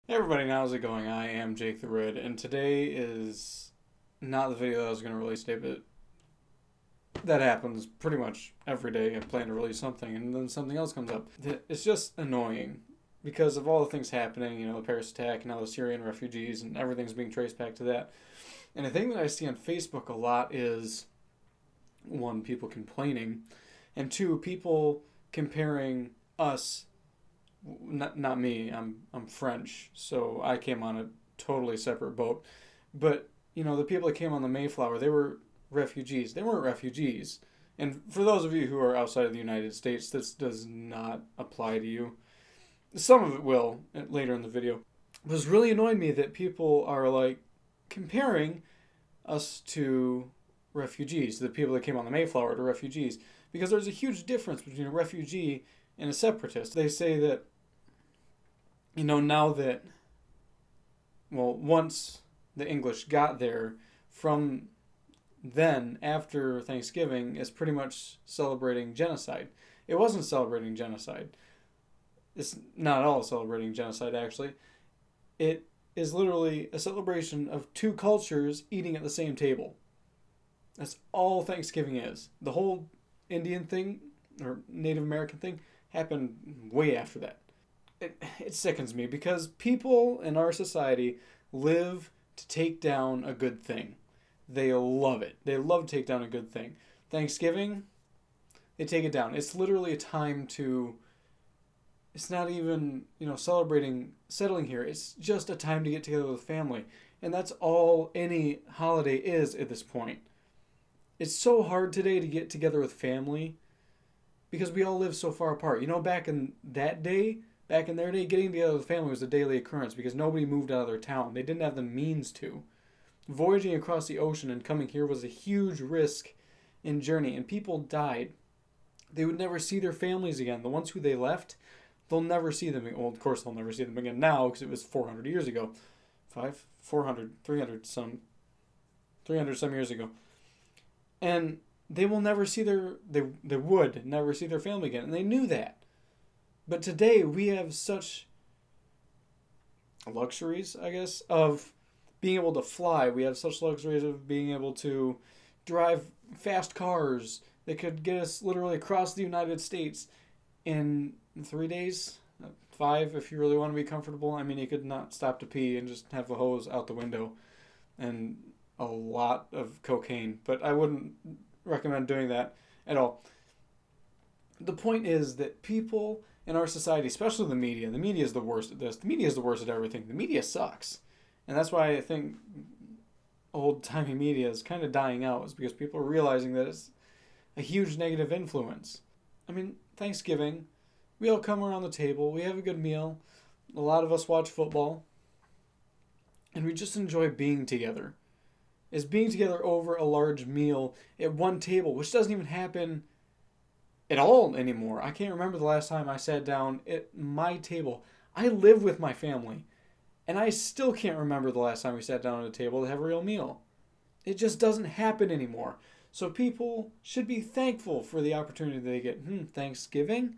Hey everybody, how's it going? I am Jake the Rid, and today is not the video that I was going to release today, but that happens pretty much every day. I plan to release something, and then something else comes up. It's just annoying because of all the things happening, the Paris attack, and now the Syrian refugees, and everything's being traced back to that. And a thing that I see on Facebook a lot is, one, people complaining, and two, people comparing us. Not me. I'm French, so I came on a totally separate boat. But the people that came on the Mayflower, they were refugees. They weren't refugees. And for those of you who are outside of the United States, this does not apply to you. Some of it will later in the video. It was really annoying me that people are like comparing us to refugees, the people that came on the Mayflower to refugees, because there's a huge difference between a refugee and a separatist. They say that, now that, once the English got there, from then, after Thanksgiving, is pretty much celebrating genocide. It wasn't celebrating genocide. It's not at all celebrating genocide, actually. It is literally a celebration of two cultures eating at the same table. That's all Thanksgiving is. The whole Indian thing, or Native American thing, happened way after that. It sickens me because people in our society live to take down a good thing. They love it. They love to take down a good thing. Thanksgiving, they take it down. It's literally a time to, it's not even, celebrating settling here. It's just a time to get together with family. And that's all any holiday is at this point. It's so hard today to get together with family because we all live so far apart. Back in their day, getting together with family was a daily occurrence because nobody moved out of their town. They didn't have the means to. Voyaging across the ocean and coming here was a huge risk and journey, and people died. They would never see their families again. The ones who they left, they'll never see them. Well, of course, they'll never see them again now because it was 400 years ago. 300 some years ago. And they will never see they would never see their family again. And they knew that. But today we have such luxuries, I guess, of being able to fly. We have such luxuries of being able to drive fast cars that could get us literally across the United States in 3 days. 5 if you really want to be comfortable. I mean, you could not stop to pee and just have the hose out the window and a lot of cocaine. But I wouldn't recommend doing that at all. The point is that people in our society, especially the media is the worst at this. The media is the worst at everything. The media sucks. And that's why I think old-timey media is kind of dying out, is because people are realizing that it's a huge negative influence. I mean, Thanksgiving, we all come around the table, we have a good meal, a lot of us watch football, and we just enjoy being together. It's being together over a large meal at one table, which doesn't even happen at all anymore. I can't remember the last time I sat down at my table. I live with my family, and I still can't remember the last time we sat down at a table to have a real meal. It just doesn't happen anymore. So people should be thankful for the opportunity they get. Thanksgiving?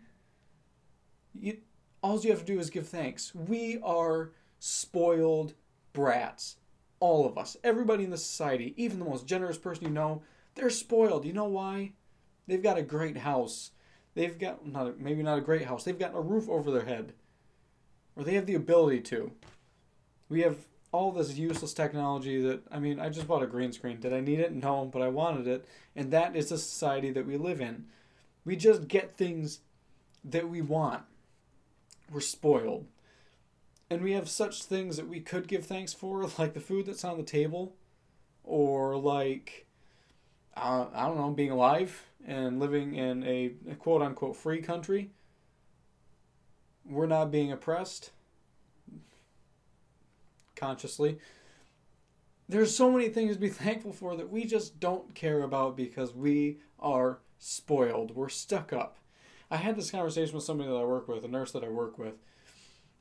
All you have to do is give thanks. We are spoiled brats. All of us. Everybody in the society, even the most generous person they're spoiled. You know why? They've got a great house. They've got, maybe not a great house, they've got a roof over their head. Or they have the ability to. We have all this useless technology that, I just bought a green screen. Did I need it? No, but I wanted it. And that is the society that we live in. We just get things that we want. We're spoiled. And we have such things that we could give thanks for, like the food that's on the table. Or like, I don't know, being alive and living in a quote-unquote free country. We're not being oppressed consciously. There's so many things to be thankful for that we just don't care about because we are spoiled. We're stuck up. I had this conversation with somebody that I work with, a nurse that I work with,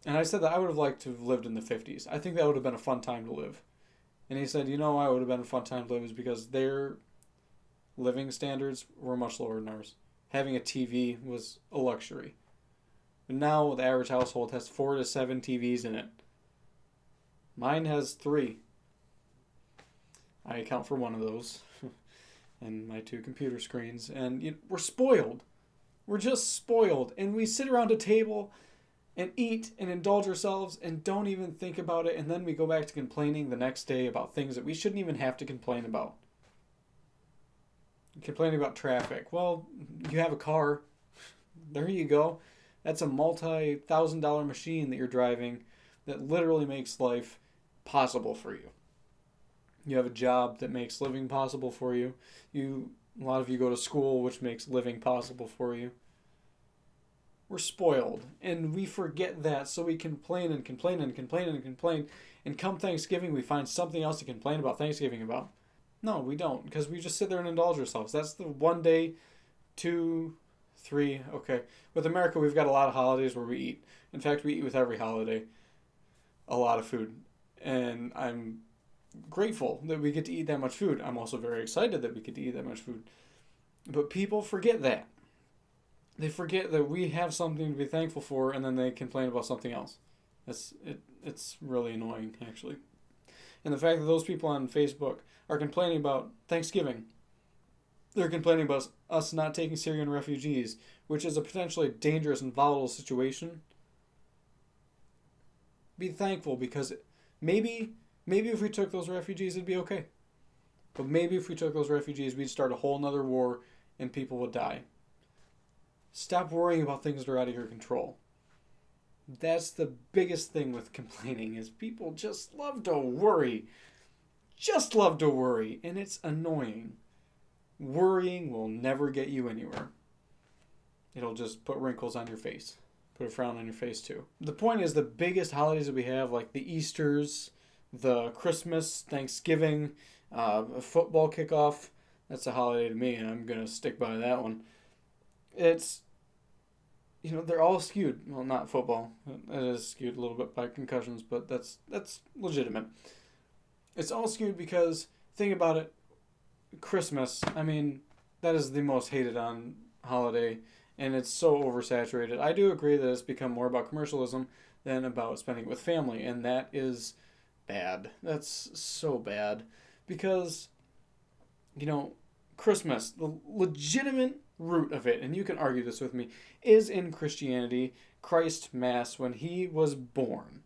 and I said that I would have liked to have lived in the 50s. I think that would have been a fun time to live. And he said, why it would have been a fun time to live is because their living standards were much lower than ours. Having a TV was a luxury. But now the average household has 4 to 7 TVs in it. Mine has 3. I account for one of those. And my 2 computer screens. And we're spoiled. We're just spoiled. And we sit around a table and eat and indulge ourselves and don't even think about it. And then we go back to complaining the next day about things that we shouldn't even have to complain about. Complaining about traffic. Well, you have a car. There you go. That's a multi-$1,000 machine that you're driving that literally makes life possible for you. You have a job that makes living possible for you. A lot of you go to school, which makes living possible for you. We're spoiled, and we forget that, so we complain and complain and complain and complain, and come Thanksgiving, we find something else to complain about Thanksgiving about. No, we don't, because we just sit there and indulge ourselves. That's the 1 day, 2, 3, okay. With America, we've got a lot of holidays where we eat. In fact, we eat with every holiday a lot of food, and I'm grateful that we get to eat that much food. I'm also very excited that we get to eat that much food. But people forget that. They forget that we have something to be thankful for, and then they complain about something else. It's really annoying, actually. And the fact that those people on Facebook are complaining about Thanksgiving, they're complaining about us not taking Syrian refugees, which is a potentially dangerous and volatile situation. Be thankful, because maybe if we took those refugees, it'd be okay. But maybe if we took those refugees, we'd start a whole nother war and people would die. Stop worrying about things that are out of your control. That's the biggest thing with complaining, is people just love to worry. Just love to worry, and it's annoying. Worrying will never get you anywhere. It'll just put wrinkles on your face. Put a frown on your face too. The point is, the biggest holidays that we have, like the Easters, the Christmas, Thanksgiving, football kickoff, that's a holiday to me, and I'm going to stick by that one. It's, they're all skewed. Well, not football. It is skewed a little bit by concussions, but that's legitimate. It's all skewed because, think about it, Christmas, that is the most hated on holiday, and it's so oversaturated. I do agree that it's become more about commercialism than about spending it with family, and that is bad. That's so bad. Because, Christmas, the legitimate root of it, and you can argue this with me, is in Christianity, Christ Mass, when he was born.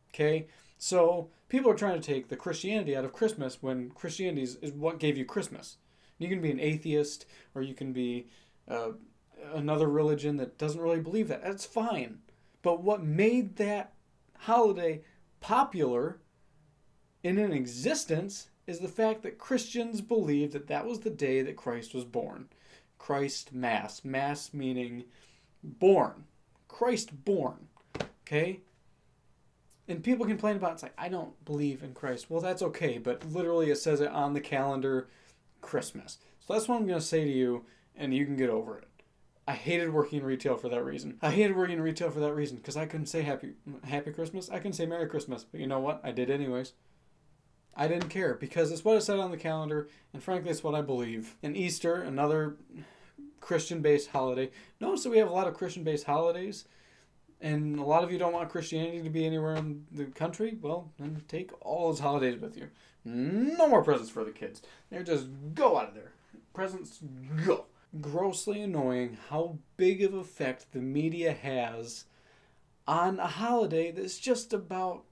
Okay? So, people are trying to take the Christianity out of Christmas when Christianity is what gave you Christmas. You can be an atheist, or you can be another religion that doesn't really believe that. That's fine. But what made that holiday popular and in existence is the fact that Christians believed that that was the day that Christ was born. Christ Mass. Mass meaning born. Christ born. Okay? And people complain about it. It's like, I don't believe in Christ. Well, that's okay, but literally it says it on the calendar, Christmas. So that's what I'm going to say to you, and you can get over it. I hated working in retail for that reason. Because I couldn't say Happy Christmas. I couldn't say Merry Christmas. But you know what? I did anyways. I didn't care, because it's what it said on the calendar, and frankly, it's what I believe. And Easter, another Christian-based holiday. Notice that we have a lot of Christian-based holidays, and a lot of you don't want Christianity to be anywhere in the country. Well, then take all those holidays with you. No more presents for the kids. They're just go out of there. Presents, go. Grossly annoying how big of effect the media has on a holiday that's just about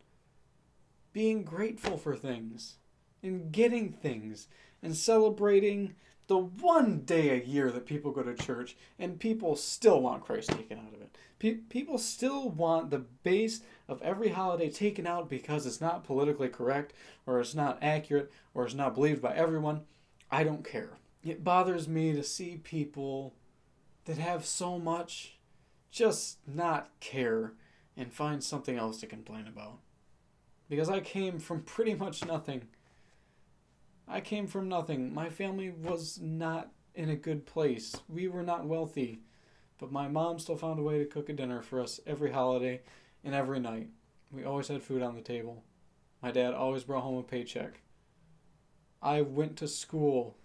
being grateful for things and getting things and celebrating the 1 day a year that people go to church, and people still want Christ taken out of it. People still want the base of every holiday taken out because it's not politically correct, or it's not accurate, or it's not believed by everyone. I don't care. It bothers me to see people that have so much just not care and find something else to complain about. Because I came from pretty much nothing. My family was not in a good place. We were not wealthy. But my mom still found a way to cook a dinner for us every holiday and every night. We always had food on the table. My dad always brought home a paycheck. I went to school.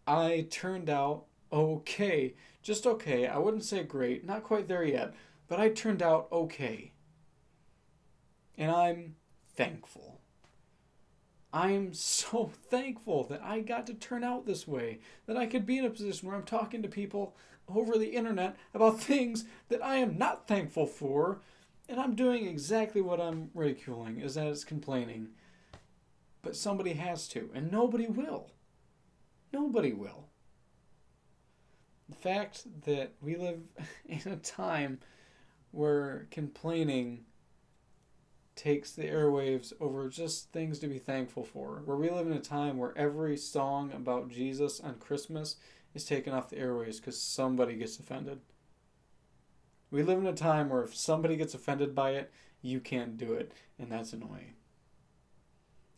I turned out okay. Just okay. I wouldn't say great. Not quite there yet. But I turned out okay. And I'm thankful. I'm so thankful that I got to turn out this way, that I could be in a position where I'm talking to people over the internet about things that I am not thankful for, and I'm doing exactly what I'm ridiculing, is that it's complaining. But somebody has to, and nobody will. Nobody will. The fact that we live in a time where complaining takes the airwaves over just things to be thankful for, where we live in a time where every song about Jesus on Christmas is taken off the airwaves because somebody gets offended. We live in a time where if somebody gets offended by it, you can't do it, and that's annoying.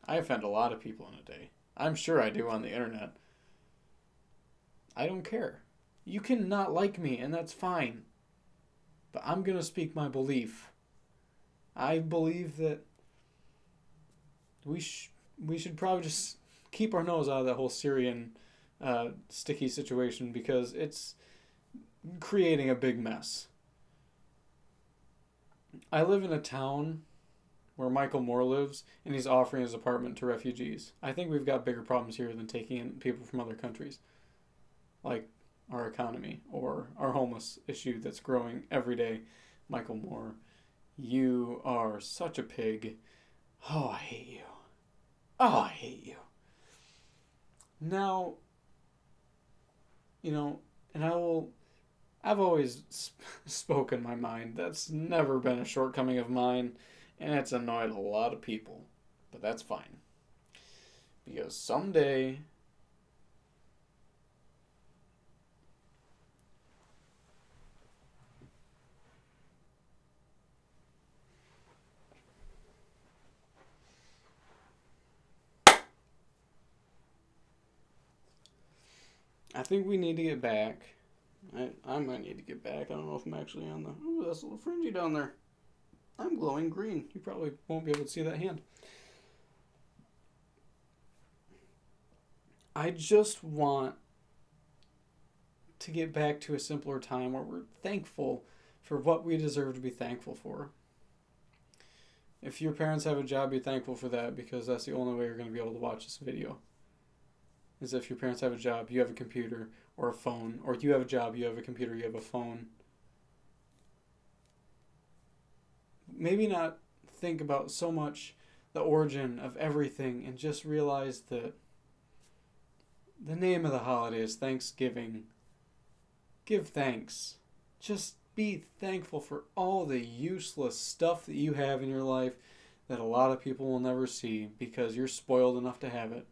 I offend a lot of people in a day. I'm sure I do on the internet. I don't care. You can not like me, and that's fine. But I'm going to speak my belief. I believe that we should probably just keep our nose out of that whole Syrian sticky situation, because it's creating a big mess. I live in a town where Michael Moore lives, and he's offering his apartment to refugees. I think we've got bigger problems here than taking in people from other countries, like our economy or our homeless issue that's growing every day. Michael Moore, you are such a pig. Oh, I hate you. Oh, I hate you. Now, and I've always spoken my mind. That's never been a shortcoming of mine, and it's annoyed a lot of people. But that's fine. Because someday I think we need to get back. I might need to get back. I don't know if I'm actually on the... Ooh, that's a little fringy down there. I'm glowing green. You probably won't be able to see that hand. I just want to get back to a simpler time where we're thankful for what we deserve to be thankful for. If your parents have a job, be thankful for that, because that's the only way you're going to be able to watch this video. Is if your parents have a job, you have a computer or a phone, or you have a job, you have a computer, you have a phone. Maybe not think about so much the origin of everything, and just realize that the name of the holiday is Thanksgiving. Give thanks. Just be thankful for all the useless stuff that you have in your life that a lot of people will never see because you're spoiled enough to have it.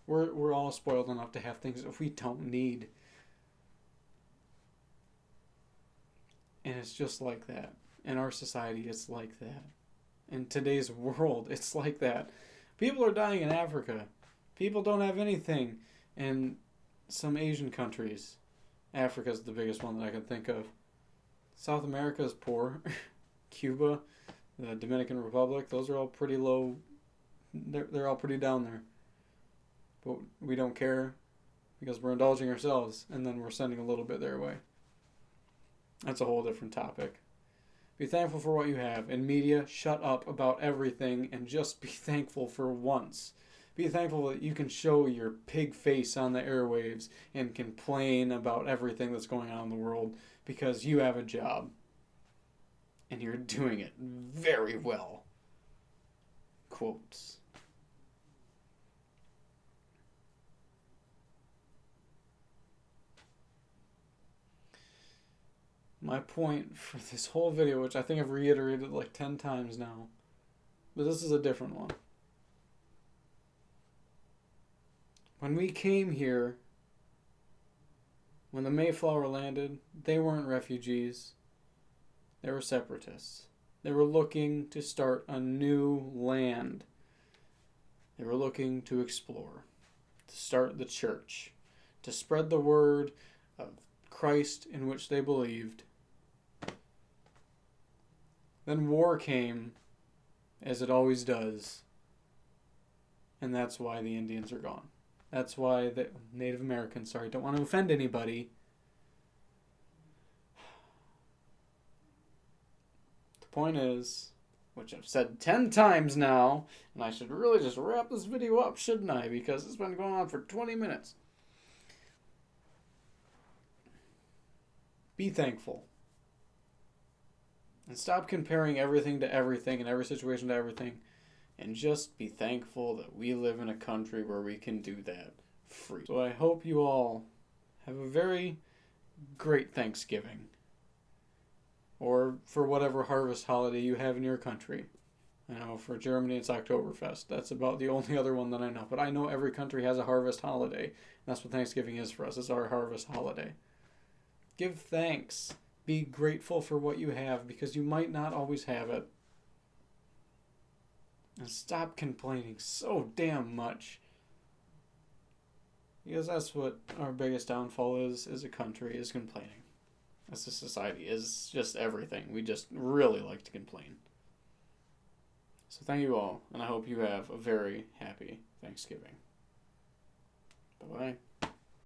We're all spoiled enough to have things that we don't need. And it's just like that. In our society, it's like that. In today's world, it's like that. People are dying in Africa. People don't have anything in some Asian countries. Africa's the biggest one that I can think of. South America is poor. Cuba, the Dominican Republic, those are all pretty low. They're all pretty down there. But we don't care because we're indulging ourselves, and then we're sending a little bit their way. That's a whole different topic. Be thankful for what you have. In media, shut up about everything and just be thankful for once. Be thankful that you can show your pig face on the airwaves and complain about everything that's going on in the world because you have a job. And you're doing it very well. Quotes. My point for this whole video, which I think I've reiterated like 10 times now, but this is a different one. When we came here, when the Mayflower landed, they weren't refugees. They were separatists. They were looking to start a new land. They were looking to explore, to start the church, to spread the word of Christ in which they believed. Then war came, as it always does, and that's why the Indians are gone. That's why the Native Americans, don't want to offend anybody. The point is, which I've said 10 times now, and I should really just wrap this video up, shouldn't I? Because it's been going on for 20 minutes. Be thankful. And stop comparing everything to everything and every situation to everything. And just be thankful that we live in a country where we can do that free. So I hope you all have a very great Thanksgiving. Or for whatever harvest holiday you have in your country. I know for Germany it's Oktoberfest. That's about the only other one that I know. But I know every country has a harvest holiday. And that's what Thanksgiving is for us. It's our harvest holiday. Give thanks. Be grateful for what you have because you might not always have it. And stop complaining so damn much. Because that's what our biggest downfall is as a country, is complaining. As a society, is just everything. We just really like to complain. So thank you all, and I hope you have a very happy Thanksgiving.